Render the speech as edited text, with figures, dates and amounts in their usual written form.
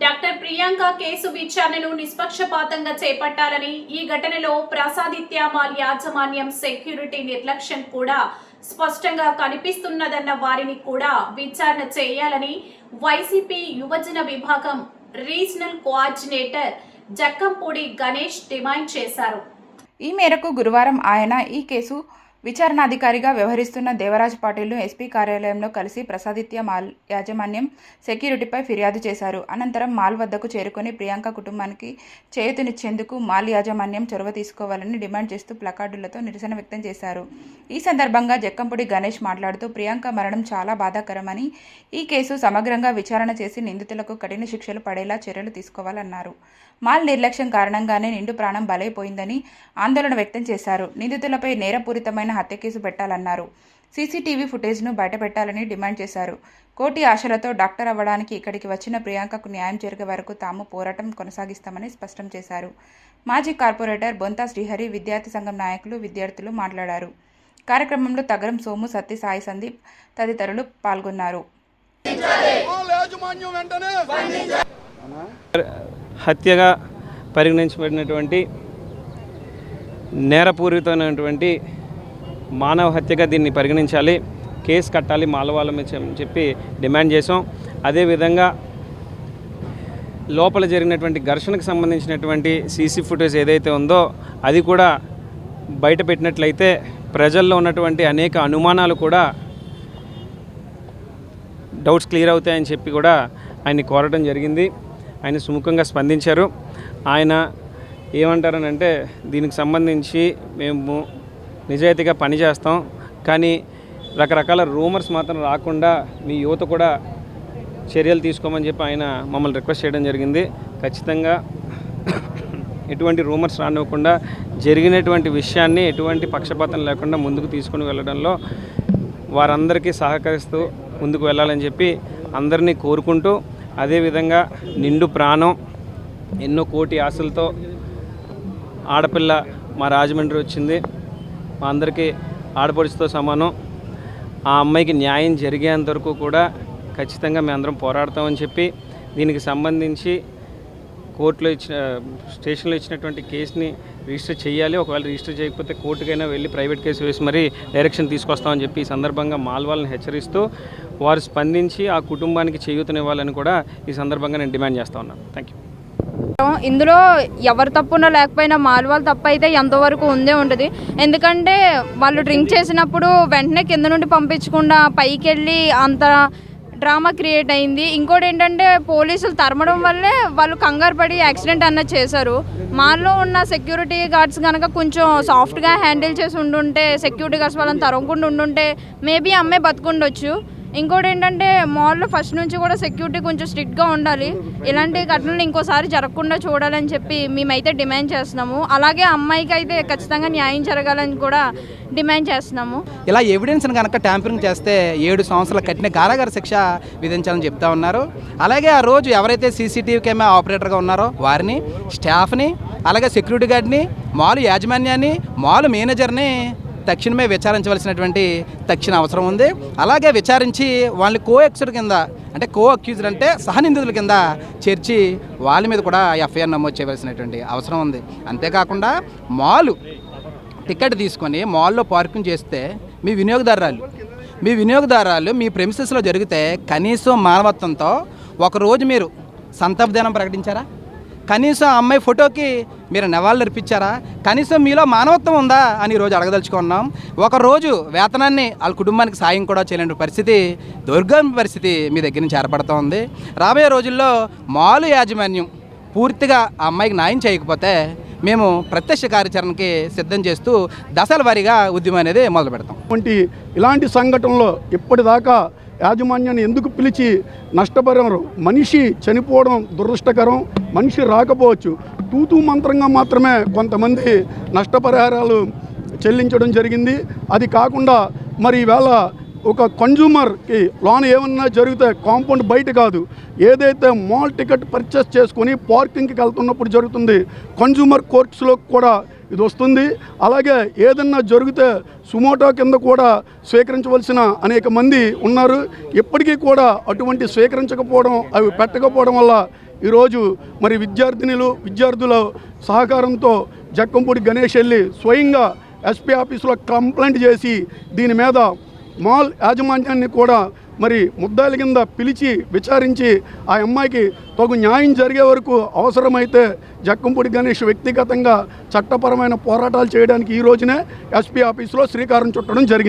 Doctor Priyanka case విచారణను నిష్పక్షపాతంగా చేపట్టాలని, ఈ ఘటనలో ప్రసాదిత్య మాల్ యాజమాన్యం సెక్యూరిటీ నిర్లక్ష్యం కూడా స్పష్టంగా కనిపిస్తున్నదన్న వారిని కూడా విచారణ చేయాలని వైసీపీ యువజన విభాగం regional coordinator Jakkampudi Ganesh demand చేశారు. ఈ మేరకు గురువారం ఆయన ఈ కేసు విచారణాధికారిగా వ్యవహరిస్తున్న దేవరాజ్ పాటిల్ను ఎస్పీ కార్యాలయంలో కలిసి ప్రసాదిత్య మాల్ యాజమాన్యం సెక్యూరిటీపై ఫిర్యాదు చేశారు. అనంతరం మాల్ వద్దకు చేరుకొని ప్రియాంక కుటుంబానికి చేయూతనిచ్చేందుకు మాల్ యాజమాన్యం చొరవ తీసుకోవాలని డిమాండ్ చేస్తూ ప్లకార్డులతో నిరసన వ్యక్తం చేశారు. ఈ సందర్భంగా జక్కంపూడి గణేష్ మాట్లాడుతూ ప్రియాంక మరణం చాలా బాధాకరమని, ఈ కేసు సమగ్రంగా విచారణ చేసి నిందితులకు కఠిన శిక్షలు పడేలా చర్యలు తీసుకోవాలన్నారు. మాల్ నిర్లక్ష్యం కారణంగానే నిండు ప్రాణం బలైపోయిందని ఆందోళన వ్యక్తం చేశారు. నిందితులపై నేరపూరితమైన హత్య కేసు పెట్టాలన్నారు. సీసీటీవీ ఫుటేజ్ను బయటపెట్టాలని డిమాండ్ చేశారు. కోటి ఆశలతో డాక్టర్ అవ్వడానికి ఇక్కడికి వచ్చిన ప్రియాంకకు న్యాయం జరిగే వరకు తాము పోరాటం కొనసాగిస్తామని స్పష్టం చేశారు. మాజీ కార్పొరేటర్ బొంతా శ్రీహరి, విద్యార్థి సంఘం నాయకులు, విద్యార్థులు మాట్లాడారు. కార్యక్రమంలో తగరం సోము, సత్తి, సాయి సందీప్ తదితరులు పాల్గొన్నారు. హత్యగా పరిగణించబడినటువంటి నేరపూరితమైనటువంటి మానవ హత్యగా దీన్ని పరిగణించాలి, కేసు కట్టాలి మాలవాళ్ళని చెప్పి డిమాండ్ చేసాం. అదేవిధంగా లోపల జరిగినటువంటి ఘర్షణకు సంబంధించినటువంటి సీసీ ఫుటేజ్ ఏదైతే ఉందో అది కూడా బయట పెట్టినట్లయితే ప్రజల్లో ఉన్నటువంటి అనేక అనుమానాలు కూడా డౌట్స్ క్లియర్ అవుతాయని చెప్పి కూడా ఆయన్ని కోరడం జరిగింది. ఆయన సుముఖంగా స్పందించారు. ఆయన ఏమంటారనంటే దీనికి సంబంధించి మేము నిజాయితీగా పనిచేస్తాం, కానీ రకరకాల రూమర్స్ మాత్రం రాకుండా మీ యువత కూడా చర్యలు తీసుకోమని చెప్పి ఆయన మమ్మల్ని రిక్వెస్ట్ చేయడం జరిగింది. ఖచ్చితంగా ఎటువంటి రూమర్స్ రానివ్వకుండా జరిగినటువంటి విషయాన్ని ఎటువంటి పక్షపాతం లేకుండా ముందుకు తీసుకుని వెళ్ళడంలో వారందరికీ సహకరిస్తూ ముందుకు వెళ్ళాలని చెప్పి అందరినీ కోరుకుంటూ, అదేవిధంగా నిండు ప్రాణం ఎన్నో కోటి ఆశలతో ఆడపిల్ల మా రాజమండ్రి వచ్చింది. మా అందరికీ ఆడపడుచుతో సమానం. ఆ అమ్మాయికి న్యాయం జరిగేంత వరకు కూడా ఖచ్చితంగా మేము అందరం పోరాడతామని చెప్పి దీనికి సంబంధించి కోర్టులో స్టేషన్లో ఇచ్చినటువంటి కేసుని రిజిస్టర్ చేయాలి. ఒకవేళ రిజిస్టర్ చేయకపోతే కోర్టుకైనా వెళ్ళి ప్రైవేట్ కేసు వేసి మరీ డైరెక్షన్ తీసుకొస్తామని చెప్పి ఈ సందర్భంగా మాల్ వాళ్ళని హెచ్చరిస్తూ వారు స్పందించి ఆ కుటుంబానికి చేయూతనివ్వాలని కూడా ఈ సందర్భంగా నేను డిమాండ్ చేస్తూ ఉన్నాను. Thank you. ఇందులో ఎవరు తప్పున్నా లేకపోయినా మాల్ వాళ్ళ తప్పు అయితే ఎంతవరకు ఉందే ఉంటుంది. ఎందుకంటే వాళ్ళు డ్రింక్ చేసినప్పుడు వెంటనే కింద నుండి పంపించకుండా పైకి వెళ్ళి అంత డ్రామా క్రియేట్ అయింది. ఇంకోటి ఏంటంటే పోలీసులు తరమడం వల్లే వాళ్ళు కంగారు పడి యాక్సిడెంట్ అన్నది చేశారు. మాల్లో ఉన్న సెక్యూరిటీ గార్డ్స్ కనుక కొంచెం సాఫ్ట్గా హ్యాండిల్ చేసి ఉండుంటే, సెక్యూరిటీ గార్డ్స్ వాళ్ళని తరగకుండా ఉండుంటే మేబీ అమ్మాయి బతుకుండొచ్చు. ఇంకోటి ఏంటంటే మాల్లో ఫస్ట్ నుంచి కూడా సెక్యూరిటీ కొంచెం స్ట్రిక్ట్గా ఉండాలి. ఇలాంటి ఘటనలు ఇంకోసారి జరగకుండా చూడాలని చెప్పి మేమైతే డిమాండ్ చేస్తున్నాము. అలాగే అమ్మాయికి అయితే ఖచ్చితంగా న్యాయం జరగాలని కూడా డిమాండ్ చేస్తున్నాము. ఇలా ఎవిడెన్స్ని కనుక ట్యాంపరింగ్ చేస్తే 7 సంవత్సరాల కఠిన కారాగార శిక్ష విధించాలని చెప్తా ఉన్నారు. అలాగే ఆ రోజు ఎవరైతే సీసీటీవీ కెమెరా ఆపరేటర్గా ఉన్నారో వారిని, స్టాఫ్ని, అలాగే సెక్యూరిటీ గార్డ్ని, మాల్ యాజమాన్యాన్ని, మాల్ మేనేజర్ని తక్షణమే విచారించవలసినటువంటి తక్షణ అవసరం ఉంది. అలాగే విచారించి వాళ్ళని కో అక్యూజ్డ్ అంటే సహనిందితుల కింద చేర్చి వాళ్ళ మీద కూడా ఎఫ్ఐఆర్ నమోదు చేయవలసినటువంటి అవసరం ఉంది. అంతేకాకుండా మాలు టికెట్ తీసుకొని మాల్లో పార్కింగ్ చేస్తే మీ వినియోగదారులు మీ ప్రెమిసెస్లో జరిగితే కనీసం మానవత్వంతో ఒకరోజు మీరు సంతాప దినం ప్రకటించారా? కనీసం ఆ అమ్మాయి ఫోటోకి మీరు నివాళులు అర్పించారా? కనీసం మీలో మానవత్వం ఉందా అని ఈరోజు అడగదలుచుకున్నాం. ఒకరోజు వేతనాన్ని వాళ్ళ కుటుంబానికి సాయం కూడా చేయలేని పరిస్థితి, దుర్గమ పరిస్థితి మీ దగ్గర నుంచి ఏర్పడుతూ ఉంది. రాబోయే రోజుల్లో మాలు యాజమాన్యం పూర్తిగా ఆ అమ్మాయికి న్యాయం చేయకపోతే మేము ప్రత్యక్ష కార్యాచరణకి సిద్ధం చేస్తూ దశల వారీగా ఉద్యమం అనేది మొదలు పెడతాం. ఇలాంటి సంఘటనలో ఇప్పటిదాకా యాజమాన్యాన్ని ఎందుకు పిలిచి నష్టపరిహారం, మనిషి చనిపోవడం దురదృష్టకరం, మనిషి రాకపోవచ్చు, తూతూ మంత్రంగా మాత్రమే కొంతమంది నష్టపరిహారాలు చెల్లించడం జరిగింది. అది కాకుండా మరి ఈవేళ ఒక కన్జ్యూమర్కి లోన్ ఏమన్నా జరిగితే కాంపౌండ్ బయట కాదు, ఏదైతే మాల్ టికెట్ పర్చేస్ చేసుకొని పార్కింగ్కి వెళ్తున్నప్పుడు జరుగుతుంది, కన్జ్యూమర్ కోర్ట్స్లో కూడా ఇది వస్తుంది. అలాగే ఏదన్నా జరిగితే సుమోటో కింద కూడా స్వీకరించవలసిన అనేక మంది ఉన్నారు. ఇప్పటికీ కూడా అటువంటి స్వీకరించకపోవడం, అవి పెట్టకపోవడం వల్ల ఈరోజు మరి విద్యార్థుల సహకారంతో జక్కంపూడి గణేష్ వెళ్ళి స్వయంగా ఎస్పీ ఆఫీసులో కంప్లైంట్ చేసి దీని మీద మాల్ యాజమాన్యాన్ని కూడా మరి ముద్దాయిల కింద పిలిచి విచారించి ఆ అమ్మాయికి తగు న్యాయం జరిగే వరకు అవసరమైతే జక్కంపూడి గణేష్ వ్యక్తిగతంగా చట్టపరమైన పోరాటాలు చేయడానికి ఈ రోజునే ఎస్పీ ఆఫీసులో శ్రీకారం చుట్టడం జరిగింది.